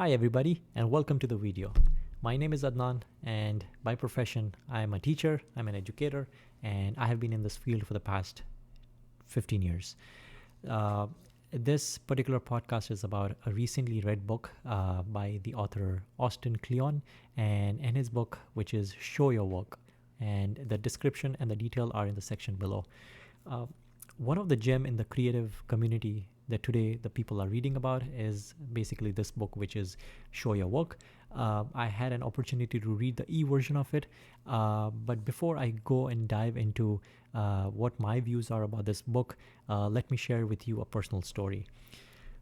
Hi everybody and welcome to the video. My name is Adnan and by profession I am a teacher, I'm an educator, and I have been in this field for the past 15 years. This particular podcast is about a recently read book by the author Austin Kleon, and in his book, which is Show Your Work, and the description and the detail are in the section below. One of the gem in the creative community that today the people are reading about is basically this book, which is Show Your Work. I had an opportunity to read the e-version of it, but before I go and dive into what my views are about this book, let me share with you a personal story.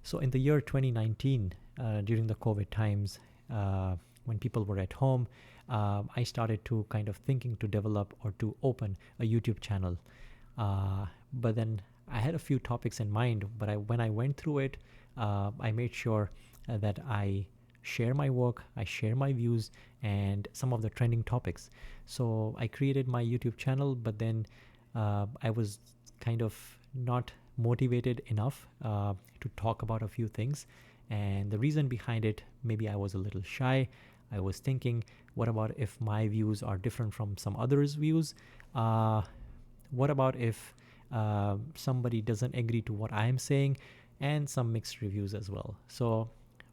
So in the year 2019, during the COVID times, when people were at home, I started to kind of thinking to develop or to open a YouTube channel. But then I had a few topics in mind, but when I went through it, I made sure that I share my work, I share my views, and some of the trending topics. So I created my YouTube channel, but then I was kind of not motivated enough to talk about a few things. And the reason behind it, maybe I was a little shy. I was thinking, what about if my views are different from some others' views? What about if somebody doesn't agree to what I'm saying, and some mixed reviews as well. So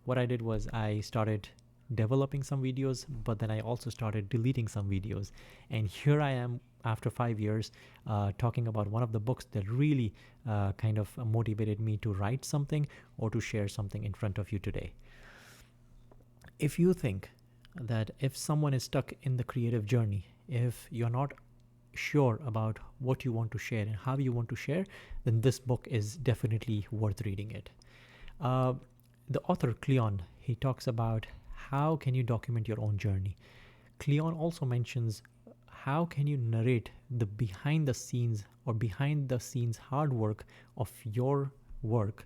what I did was I started developing some videos, but then I also started deleting some videos. And here I am after 5 years talking about one of the books that really kind of motivated me to write something or to share something in front of you today. If you think that if someone is stuck in the creative journey, if you're not sure about what you want to share and how you want to share, then this book is definitely worth reading it. The author Kleon, he talks about how can you document your own journey. Kleon also mentions how can you narrate the behind the scenes hard work of your work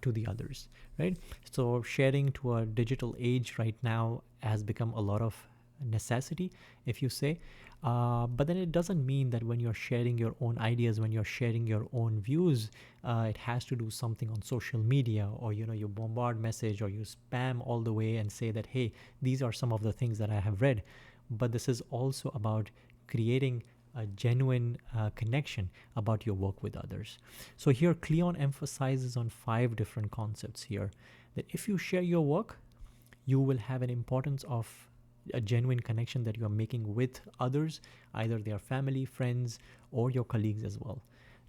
to the others, right? So sharing to a digital age right now has become a lot of necessity, if you say, but then it doesn't mean that when you're sharing your own ideas, when you're sharing your own views, it has to do something on social media, or you bombard message or you spam all the way and say that, hey, these are some of the things that I have read. But this is also about creating a genuine connection about your work with others. So here Kleon emphasizes on 5 different concepts here, that if you share your work, you will have an importance of a genuine connection that you are making with others, either their family, friends, or your colleagues as well.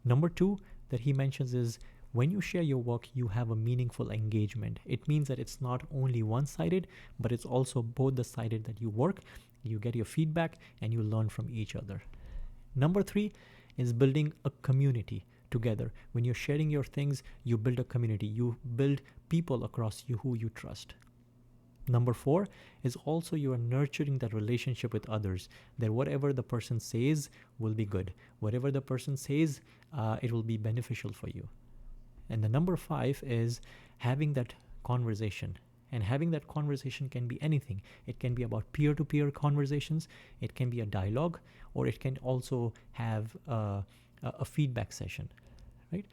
Number 2 that he mentions is when you share your work, you have a meaningful engagement. It means that it's not only one-sided, but it's also both the sided that you work, you get your feedback, and you learn from each other. Number 3 is building a community together. When you're sharing your things, you build a community. You build people across you who you trust. Number 4 is also you are nurturing that relationship with others, that whatever the person says will be good. Whatever the person says, it will be beneficial for you. And the number 5 is having that conversation. And having that conversation can be anything. It can be about peer-to-peer conversations. It can be a dialogue, or it can also have a feedback session, right?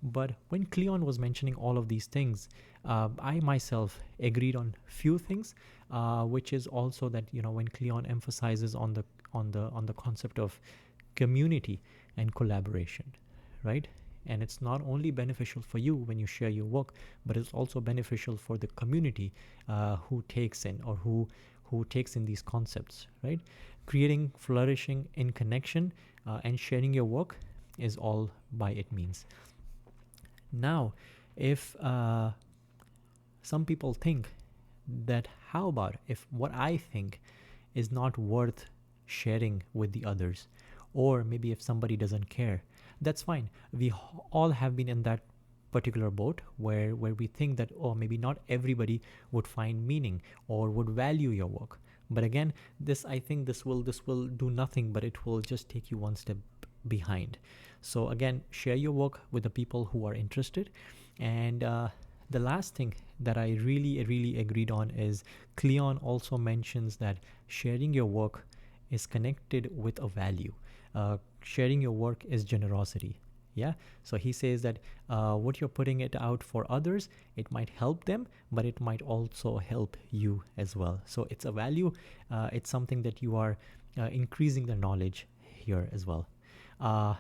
But when Kleon was mentioning all of these things, I myself agreed on few things, which is also that when Kleon emphasizes on the concept of community and collaboration, right? And it's not only beneficial for you when you share your work, but it's also beneficial for the community who takes in or who takes in these concepts, right? Creating flourishing in connection and sharing your work is all by it means. Now, if some people think that how about if what I think is not worth sharing with the others, or maybe if somebody doesn't care, that's fine. We all have been in that particular boat where we think that, oh, maybe not everybody would find meaning or would value your work. But again, I think this will do nothing, but it will just take you one step behind. So again, share your work with the people who are interested. And the last thing that I really agreed on is Kleon also mentions that sharing your work is connected with a value. Sharing your work is generosity. Yeah. So he says that what you're putting it out for others, it might help them, but it might also help you as well. So it's a value. It's something that you are increasing the knowledge here as well. Uh,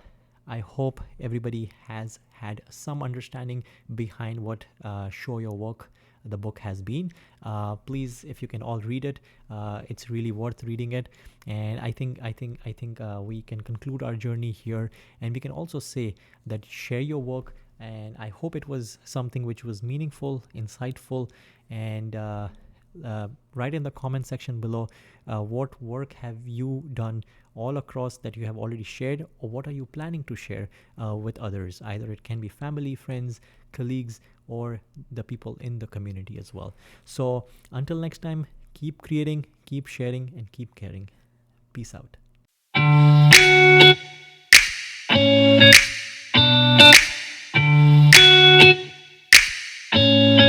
I hope everybody has had some understanding behind what Show Your Work, the book, has been. Please, if you can all read it, it's really worth reading it. And I think we can conclude our journey here, and we can also say that share your work. And I hope it was something which was meaningful, insightful, and write in the comment section below what work have you done all across that you have already shared, or what are you planning to share with others. Either it can be family, friends, colleagues, or the people in the community as well. So until next time, keep creating, keep sharing, and keep caring. Peace out.